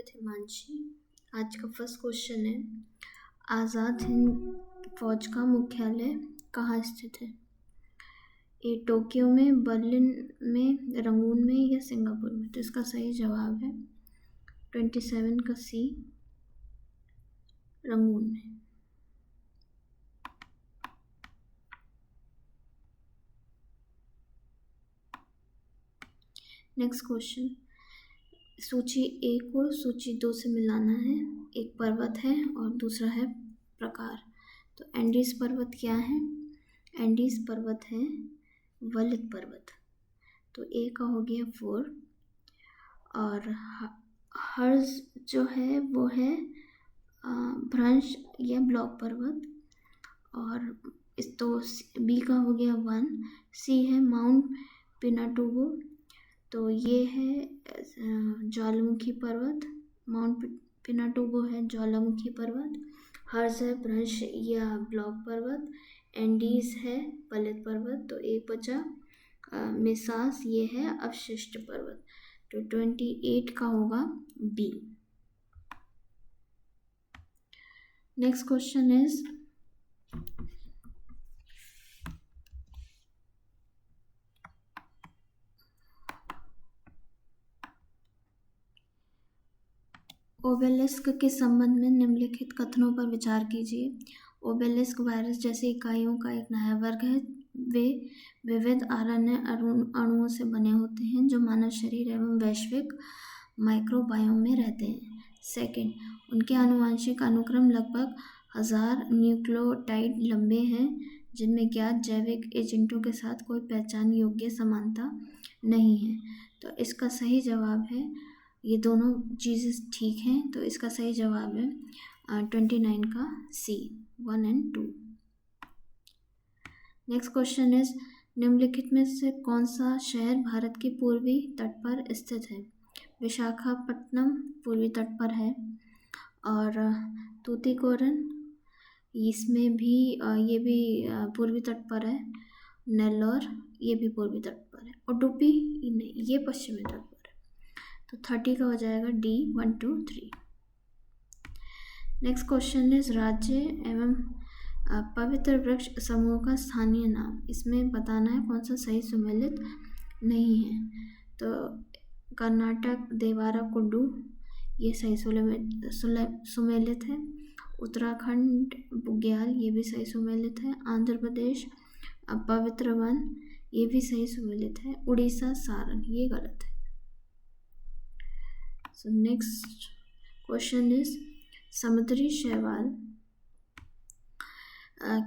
With Himanshi. आज का first question है, आज़ाद हिंद फौज का मुख्यालय कहाँ स्थित है? ए टोक्यो में, बर्लिन में, रंगून में या सिंगापुर में? तो इसका सही जवाब है 27 का सी, रंगून में। नेक्स्ट क्वेश्चन, सूची ए को सूची 2 से मिलाना है। एक पर्वत है और दूसरा है प्रकार। तो एंडीज पर्वत क्या है? एंडीज पर्वत है वलित पर्वत। तो ए का हो गया 4। और हर्ष जो है वो है भ्रंश या ब्लॉक पर्वत। और इस तो बी का हो गया 1। सी है माउंट पिनाटुबो। तो ये है ज्वालामुखी पर्वत। माउंट पिनाटुबो है ज्वालामुखी पर्वत। हर्ष है भ्रंश या ब्लॉक पर्वत। एंडीज है वलित पर्वत। तो एक बचा मिसास, ये है अवशिष्ट पर्वत। तो 28 का होगा बी। नेक्स्ट क्वेश्चन इज, ओबेलिस्क के संबंध में निम्नलिखित कथनों पर विचार कीजिए। ओबेलिस्क वायरस जैसी इकाइयों का एक नया वर्ग है। वे विविध आरएनए अणुओं से बने होते हैं जो मानव शरीर एवं वैश्विक माइक्रोबायोम में रहते हैं। सेकंड, उनके आनुवंशिक अनुक्रम लगभग 1000 न्यूक्लियोटाइड लंबे हैं जिनमें ज्ञात जैविक एजेंटों के साथ कोई पहचान योग्य समानता नहीं है। तो इसका सही जवाब है, ये दोनों चीज़ें ठीक हैं। तो इसका सही जवाब है 29 का सी, 1 और 2। नेक्स्ट क्वेश्चन इज, निम्नलिखित में से कौन सा शहर भारत के पूर्वी तट पर स्थित है? विशाखापट्टनम पूर्वी तट पर है। और तूतीकोरन, इसमें भी ये भी पूर्वी तट पर है। नेल्लोर, ये भी पूर्वी तट पर है। उडुपी नहीं, ये पश्चिमी तट पर है। तो 30 का हो जाएगा डी, 1, 2, 3। नेक्स्ट क्वेश्चन इज, राज्य एवं पवित्र वृक्ष समूह का स्थानीय नाम। इसमें बताना है कौन सा सही सुमेलित नहीं है। तो कर्नाटक देवारा कुड्डू, ये सही सुमेलित है। उत्तराखंड बुग्याल, ये भी सही सुमेलित है। आंध्र प्रदेश पवित्र वन, ये भी सही सुमेलित है। उड़ीसा सारण, ये गलत है। सो नेक्स्ट क्वेश्चन इज, समुद्री शैवाल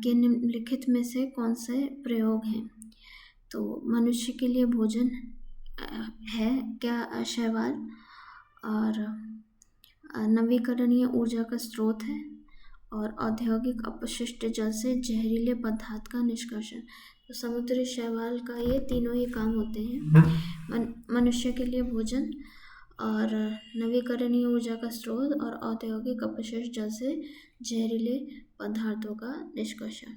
के निम्नलिखित में से कौन से प्रयोग हैं? तो मनुष्य के लिए भोजन है क्या शैवाल? और नवीकरणीय ऊर्जा का स्रोत है। और औद्योगिक अपशिष्ट जल से जहरीले पदार्थ का निष्कर्षण। तो समुद्री शैवाल का ये तीनों ही काम होते हैं, मनुष्य के लिए भोजन और नवीकरणीय ऊर्जा का स्रोत और औद्योगिक अपशिष्ट जल से जहरीले पदार्थों का निष्कर्षण।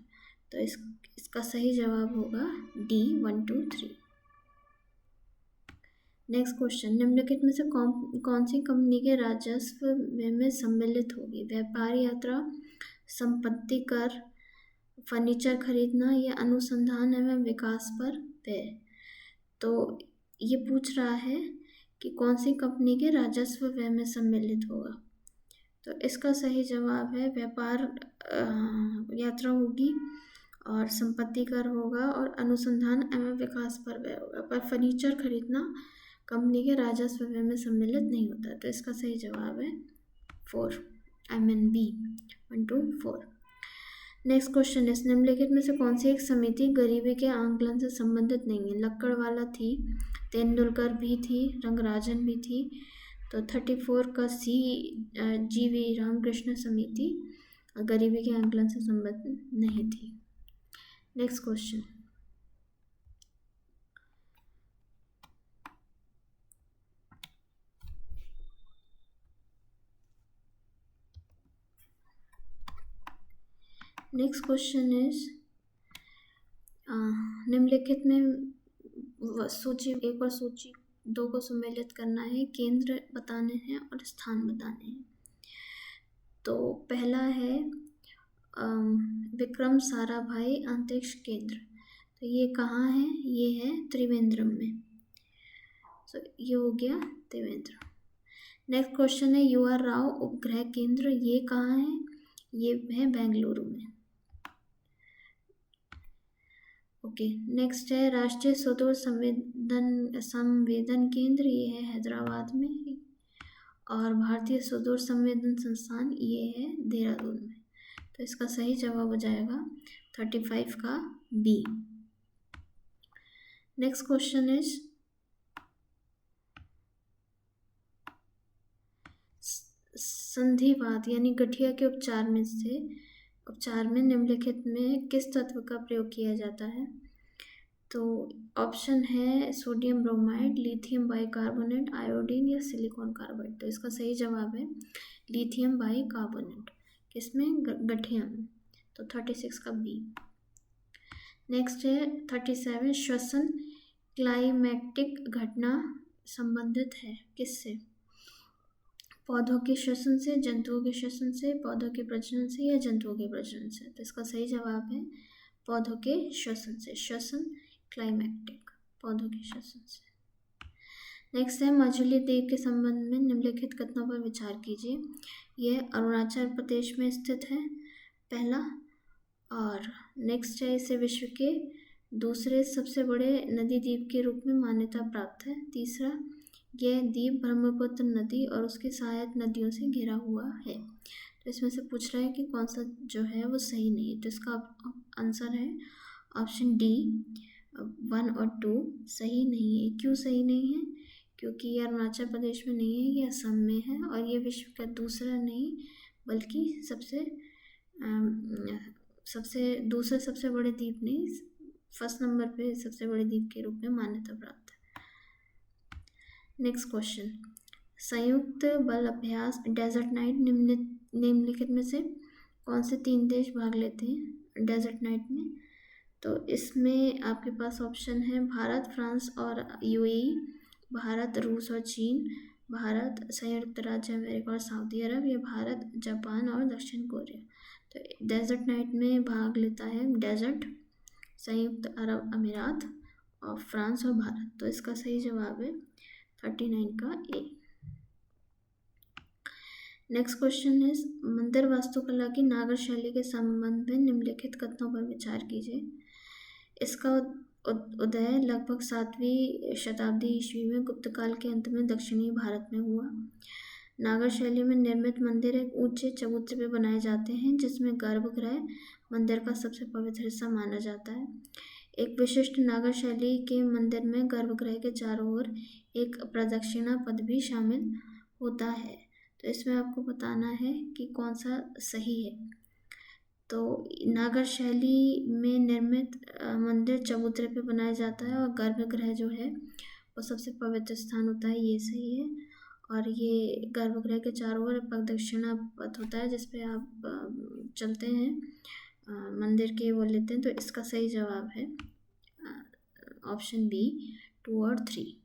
तो इसका सही जवाब होगा डी, 1, 2, 3। नेक्स्ट क्वेश्चन, निम्नलिखित में से कौन सी कंपनी के राजस्व में सम्मिलित होगी? व्यापार यात्रा, संपत्ति कर, फर्नीचर खरीदना या अनुसंधान एवं विकास पर व्यय। तो ये पूछ रहा है कि कौन सी कंपनी के राजस्व व्यय में सम्मिलित होगा। तो इसका सही जवाब है व्यापार यात्रा होगी और संपत्ति कर होगा और अनुसंधान एवं विकास पर व्यय होगा। पर फर्नीचर खरीदना कंपनी के राजस्व व्यय में सम्मिलित नहीं होता। तो इसका सही जवाब है 4, बी, 1, 2, 4। नेक्स्ट क्वेश्चन है, निम्नलिखित में से कौन सी एक समिति गरीबी के आंकलन से संबंधित नहीं है? लक्कड़वाला थी, तेंदुलकर भी थी, रंगराजन भी थी। तो 34 का सी, GV रामकृष्ण समिति गरीबी के आंकलन से संबंधित नहीं थी। Next question, next question is, निम्नलिखित में सूची 1 और सूची दो को सम्मिलित करना है, केंद्र बताने हैं और स्थान बताने हैं। तो पहला है विक्रम साराभाई अंतरिक्ष केंद्र। तो ये कहाँ है? ये है त्रिवेंद्रम में। तो ये हो गया त्रिवेंद्रम। नेक्स्ट क्वेश्चन है UR राव उपग्रह केंद्र, ये कहाँ है? ये है बेंगलुरु में। ओके, नेक्स्ट है राष्ट्रीय सुदूर संवेदन केंद्र, ये है हैदराबाद में। और भारतीय सुदूर संवेदन संस्थान, ये है देहरादून में। तो इसका सही जवाब हो जाएगा 35 का बी। नेक्स्ट क्वेश्चन इज संधिवात यानी गठिया के उपचार में निम्नलिखित में किस तत्व का प्रयोग किया जाता है? तो ऑप्शन है sodium bromide, lithium bicarbonate, iodine या सिलिकॉन कार्बाइड। तो इसका सही जवाब है लिथियम बाइकार्बोनेट। किसमें? गठिया में। तो 36 का बी। नेक्स्ट है 37, श्वसन क्लाइमैक्टिक घटना संबंधित है किससे? पौधों के श्वसन से, जंतुओं के श्वसन से, पौधों के प्रजनन से या जंतुओं के प्रजनन से। तो इसका सही जवाब है पौधों के श्वसन से। श्वसन क्लाइमैक्टिक, पौधों के श्वसन से। नेक्स्ट है माजुली द्वीप के संबंध में निम्नलिखित कथनों पर विचार कीजिए। यह अरुणाचल प्रदेश में स्थित है, पहला। और नेक्स्ट है इसे विश्व के दूसरे सबसे बड़े नदी द्वीप के रूप में मान्यता प्राप्त है, तीसरा। यह द्वीप ब्रह्मपुत्र नदी और उसकी सहायक नदियों से घिरा हुआ है। तो इसमें से पूछ रहा है कि कौन सा जो है वो सही नहीं है। तो इसका आंसर है ऑप्शन डी, 1 और 2 सही नहीं है। क्यों सही नहीं है? क्योंकि ये अरुणाचल प्रदेश में नहीं है, ये असम में है। और ये विश्व का दूसरा नहीं बल्कि दूसरे सबसे बड़े द्वीप नहीं, फर्स्ट नंबर पे सबसे बड़े द्वीप के रूप में मान्यता प्राप्त है। नेक्स्ट क्वेश्चन, संयुक्त बल अभ्यास डेजर्ट नाइट निम्नलिखित में से कौन से 3 देश भाग लेते हैं डेजर्ट नाइट में? तो इसमें आपके पास ऑप्शन है भारत, फ्रांस और UAE, भारत, रूस और चीन, भारत, संयुक्त राज्य अमेरिका और सऊदी अरब, या भारत, जापान और दक्षिण कोरिया। तो डेजर्ट नाइट में भाग लेता है डेजर्ट, संयुक्त अरब अमीरात और फ्रांस और भारत। तो इसका सही जवाब है 39 का ए। नेक्स्ट क्वेश्चन है मंदिर वास्तुकला की नागर शैली के संबंध में निम्नलिखित कथनों पर विचार कीजिए। इसका उदय लगभग 7वीं शताब्दी ईस्वी में गुप्त काल के अंत में दक्षिणी भारत में हुआ। नागर शैली में निर्मित मंदिर एक ऊंचे चबूतरे पर बनाए जाते हैं, जिसमें गर्भगृह मंदिर का सबसे पवित्र हिस्सा माना जाता है। एक विशिष्ट नागर शैली के मंदिर में गर्भगृह के चारों ओर एक प्रदक्षिणा पथ भी शामिल होता है। तो इसमें आपको बताना है कि कौन सा सही है। तो नागर शैली में निर्मित मंदिर चबूतरे पे बनाया जाता है और गर्भगृह जो है वो सबसे पवित्र स्थान होता है, ये सही है। और ये गर्भगृह के चारों ओर प्रदक्षिणा पथ होता है जिसपे आप चलते हैं, मंदिर के वो लेते हैं। तो इसका सही जवाब है ऑप्शन बी, 2 और 3।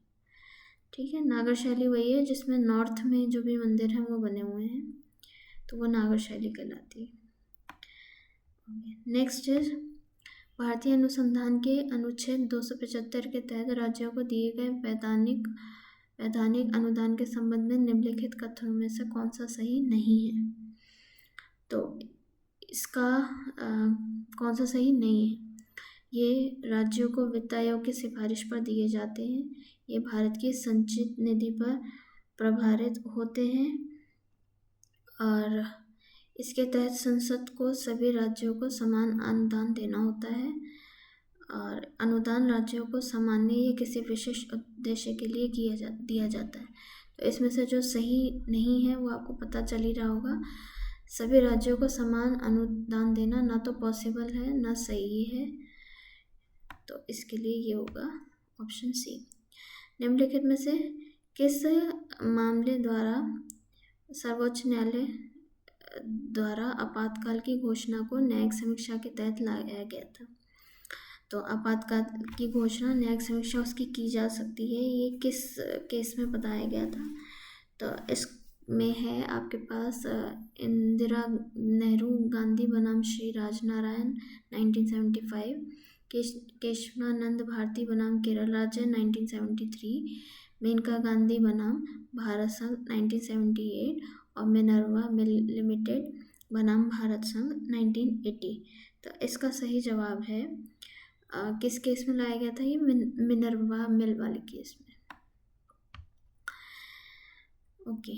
ठीक है, नागर शैली वही है जिसमें नॉर्थ में जो भी मंदिर हैं वो बने हुए हैं, तो वो नागर शैली कहलाती है। नेक्स्ट इज भारतीय अनुसंधान के अनुच्छेद 275 के तहत राज्यों को दिए गए वैधानिक अनुदान के संबंध में निम्नलिखित कथनों में से कौन सा सही नहीं है? तो इसका कौन सा सही नहीं है? ये राज्यों को वित्त आयोग की सिफारिश पर दिए जाते हैं, ये भारत की संचित निधि पर प्रभारित होते हैं, और इसके तहत संसद को सभी राज्यों को समान अनुदान देना होता है, और अनुदान राज्यों को सामान्य या किसी विशेष उद्देश्य के लिए दिया जाता है। तो इसमें से जो सही नहीं है वो आपको पता चल ही रहा होगा। सभी राज्यों को समान अनुदान देना ना तो पॉसिबल है ना सही है, तो इसके लिए ये होगा ऑप्शन सी। निम्नलिखित में से किस मामले द्वारा सर्वोच्च न्यायालय द्वारा आपातकाल की घोषणा को न्यायिक समीक्षा के तहत लाया गया था? तो आपातकाल की घोषणा न्यायिक समीक्षा उसकी की जा सकती है। ये किस केस में बताया गया था? तो इसमें है आपके पास इंदिरा नेहरू गांधी बनाम श्री राजनारायण 1975, केशवानंद भारती बनाम केरल राज्य 1973, मेनका गांधी बनाम भारत संघ 1978 और मिनर्वा मिल लिमिटेड बनाम भारत संघ 1980। तो इसका सही जवाब है किस केस में लाया गया था? ये मिनर्वा मिल वाले केस में। ओके।